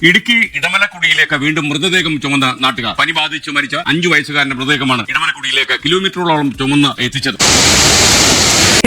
ഇടുക്കി ഇടമലക്കുടിയിലേക്ക് വീണ്ടും മൃതദേഹം ചുമന്ന നാട്ടുകാർ. പനി ബാധിച്ചു മരിച്ച 5 വയസ്സുകാരന്റെ മൃതദേഹമാണ് ഇടമലക്കുടിയിലേക്ക് കിലോമീറ്ററോളം ചുമന്ന് എത്തിച്ചത്.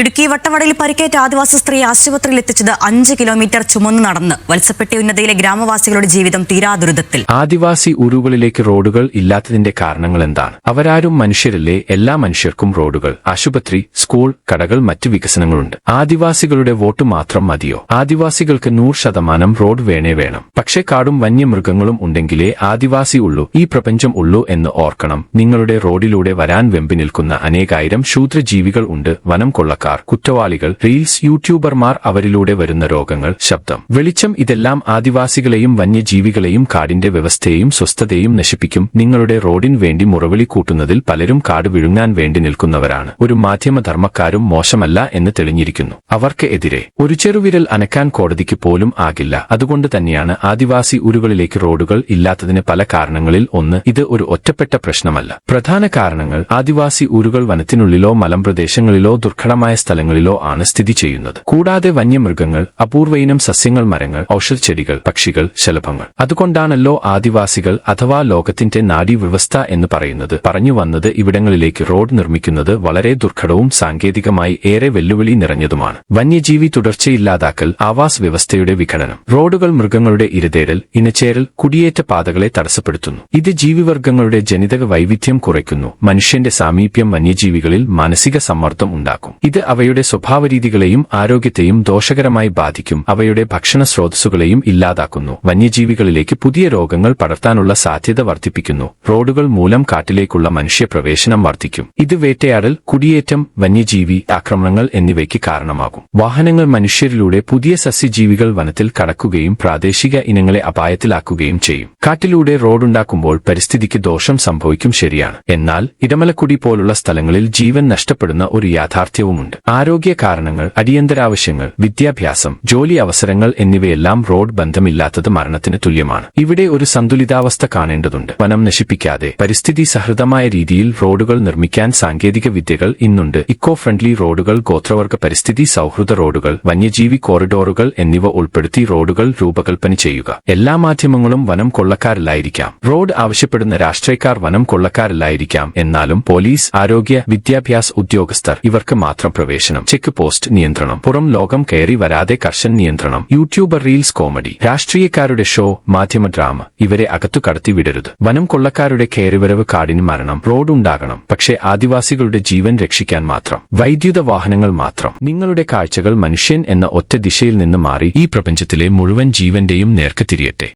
ഇടുക്കി വട്ടവടയിൽ പരിക്കേറ്റ ആദിവാസി സ്ത്രീയെ ആശുപത്രിയിൽ എത്തിച്ചത് 5 കിലോമീറ്റർ ചുമന്നു നടന്ന്. വത്സപ്പെട്ടി ഉന്നതയിലെ ഗ്രാമവാസികളുടെ ജീവിതം തീരാദുരിതത്തിൽ. ആദിവാസി ഊരുകളിലേക്ക് റോഡുകൾ ഇല്ലാത്തതിന്റെ കാരണങ്ങൾ എന്താണ്? അവരാരും മനുഷ്യരല്ലേ? എല്ലാ മനുഷ്യർക്കും റോഡുകൾ, ആശുപത്രി, സ്കൂൾ, കടകൾ, മറ്റ് വികസനങ്ങളുണ്ട്. ആദിവാസികളുടെ വോട്ട് മാത്രം മതിയോ? ആദിവാസികൾക്ക് 100% റോഡ് വേണം. പക്ഷേ കാടും വന്യമൃഗങ്ങളും ഉണ്ടെങ്കിലേ ആദിവാസി ഉള്ളൂ, ഈ പ്രപഞ്ചം ഉള്ളൂ എന്ന് ഓർക്കണം. നിങ്ങളുടെ റോഡിലൂടെ വരാൻ വെമ്പി നിൽക്കുന്ന അനേകായിരം ശൂദ്രജീവികൾ ഉണ്ട്. വനം കൊള്ളക്കാർ, കുറ്റവാളികൾ, റീൽസ് യൂട്യൂബർമാർ, അവരിലൂടെ വരുന്ന രോഗങ്ങൾ, ശബ്ദം, വെളിച്ചം, ഇതെല്ലാം ആദിവാസികളെയും വന്യജീവികളെയും കാടിന്റെ വ്യവസ്ഥയെയും സ്വസ്ഥതയും നശിപ്പിക്കും. നിങ്ങളുടെ റോഡിന് വേണ്ടി മുറവിളി കൂട്ടുന്നതിൽ പലരും കാട് വിഴുങ്ങാൻ വേണ്ടി നിൽക്കുന്നവരാണ്. ഒരു മാധ്യമധർമ്മക്കാരും മോശമല്ല എന്ന് തെളിഞ്ഞിരിക്കുന്നു. അവർക്ക് എതിരെ ഒരു ചെറുവിരൽ അനക്കാൻ കോടതിക്ക് പോലും ആകില്ല. അതുകൊണ്ട് തന്നെയാണ് ആദിവാസി ഊരുകളിലേക്ക് റോഡുകൾ ഇല്ലാത്തതിന് പല കാരണങ്ങളിൽ ഒന്ന്. ഇത് ഒരു ഒറ്റപ്പെട്ട പ്രശ്നമല്ല. പ്രധാന കാരണങ്ങൾ: ആദിവാസി ഊരുകൾ വനത്തിനുള്ളിലോ മലമ്പ്രദേശങ്ങളിലോ ദുർഘടമായ സ്ഥലങ്ങളിലോ ആണ് സ്ഥിതി ചെയ്യുന്നത്. കൂടാതെ വന്യമൃഗങ്ങൾ, അപൂർവയിനം സസ്യങ്ങൾ, മരങ്ങൾ, ഔഷധച്ചെടികൾ, പക്ഷികൾ, ശലഭങ്ങൾ. അതുകൊണ്ടാണല്ലോ ആദിവാസികൾ അഥവാ ലോകത്തിന്റെ നാഡീവ്യവസ്ഥ എന്ന് പറയുന്നത്. പറഞ്ഞു വന്നത്, ഇവിടങ്ങളിലേക്ക് റോഡ് നിർമ്മിക്കുന്നത് വളരെ ദുർഘടവും സാങ്കേതികമായി ഏറെ വെല്ലുവിളി നിറഞ്ഞതുമാണ്. വന്യജീവി തുടർച്ചയില്ലാതാക്കൽ, ആവാസ് വ്യവസ്ഥയുടെ വിഘടനം, റോഡുകൾ മൃഗങ്ങളുടെ ഇരതേടൽ, ഇണചേരൽ, കുടിയേറ്റ പാതകളെ തടസ്സപ്പെടുത്തുന്നു. ഇത് ജീവിവർഗങ്ങളുടെ ജനിതക വൈവിധ്യം കുറയ്ക്കുന്നു. മനുഷ്യന്റെ സാമീപ്യം വന്യജീവികളിൽ മാനസിക സമ്മർദ്ദം ഉണ്ടാക്കും. ഇത് അവയുടെ സ്വഭാവരീതികളെയും ആരോഗ്യത്തെയും ദോഷകരമായി ബാധിക്കും. അവയുടെ ഭക്ഷണ സ്രോതസ്സുകളെയും ഇല്ലാതാക്കുന്നു. വന്യജീവികളിലേക്ക് പുതിയ രോഗങ്ങൾ പടർത്താനുള്ള സാധ്യത വർദ്ധിപ്പിക്കുന്നു. റോഡുകൾ മൂലം കാട്ടിലേക്കുള്ള മനുഷ്യപ്രവേശനം വർദ്ധിക്കും. ഇത് വേട്ടയാടൽ, കുടിയേറ്റം, വന്യജീവി ആക്രമണങ്ങൾ എന്നിവയ്ക്ക് കാരണമാകും. വാഹനങ്ങൾ മനുഷ്യരിലൂടെ പുതിയ സസ്യജീവികൾ വനത്തിൽ കടക്കുകയും പ്രാദേശിക ഇനങ്ങളെ അപായത്തിലാക്കുകയും ചെയ്യും. കാട്ടിലൂടെ റോഡുണ്ടാക്കുമ്പോൾ പരിസ്ഥിതിക്ക് ദോഷം സംഭവിക്കും, ശരിയാണ്. എന്നാൽ ഇടമലക്കുടി പോലുള്ള സ്ഥലങ്ങളിൽ ജീവൻ നഷ്ടപ്പെടുന്ന ഒരു യാഥാർത്ഥ്യവുമുണ്ട്. ആരോഗ്യ കാരണങ്ങൾ, അടിയന്തരാവശ്യങ്ങൾ, വിദ്യാഭ്യാസം, ജോലി അവസരങ്ങൾ എന്നിവയെല്ലാം റോഡ് ബന്ധമില്ലാത്തത് മരണത്തിന് തുല്യമാണ്. ഇവിടെ ഒരു സന്തുലിതാവസ്ഥ കാണേണ്ടതുണ്ട്. വനം നശിപ്പിക്കാതെ പരിസ്ഥിതി സഹൃദമായ രീതിയിൽ റോഡുകൾ നിർമ്മിക്കാൻ സാങ്കേതിക വിദ്യകൾ ഇന്നുണ്ട്. ഇക്കോ ഫ്രണ്ട്ലി റോഡുകൾ, ഗോത്രവർഗ പരിസ്ഥിതി സൗഹൃദ റോഡുകൾ, വന്യജീവി കോറിഡോറുകൾ എന്നിവ ഉൾപ്പെടുത്തി റോഡുകൾ രൂപകൽപ്പന ചെയ്യുക. എല്ലാ മാധ്യമങ്ങളും വനം കൊള്ളക്കാരില്ലായിരിക്കാം. റോഡ് ആവശ്യപ്പെടുന്ന രാഷ്ട്രീയക്കാർ വനം കൊള്ളക്കാരില്ലായിരിക്കാം. എന്നാലും പോലീസ്, ആരോഗ്യ, വിദ്യാഭ്യാസ ഉദ്യോഗസ്ഥർ, ഇവർക്ക് മാത്രം പ്രവേശനം. ചെക്ക് പോസ്റ്റ് നിയന്ത്രണം, പുറം ലോകം കയറി വരാതെ കർശന നിയന്ത്രണം. യൂട്യൂബർ, റീൽസ്, കോമഡി, രാഷ്ട്രീയക്കാരുടെ ഷോ, മാധ്യമ ഡ്രാമ, ഇവരെ അകത്തു കടത്തി വിടരുത്. വനം കൊള്ളക്കാരുടെ കയറിവരവ്, കാടിന് മരണം. റോഡ് ഉണ്ടാകണം, പക്ഷേ ആദിവാസികളുടെ ജീവൻ രക്ഷിക്കാൻ മാത്രം. വൈദ്യുത വാഹനങ്ങൾ മാത്രം. നിങ്ങളുടെ കാഴ്ചകൾ മനുഷ്യൻ എന്ന ഒറ്റ ദിശയിൽ നിന്ന് മാറി ഈ പ്രപഞ്ചത്തിലെ മുഴുവൻ ജീവന്റെയും നേർക്ക് തിരിയട്ടെ.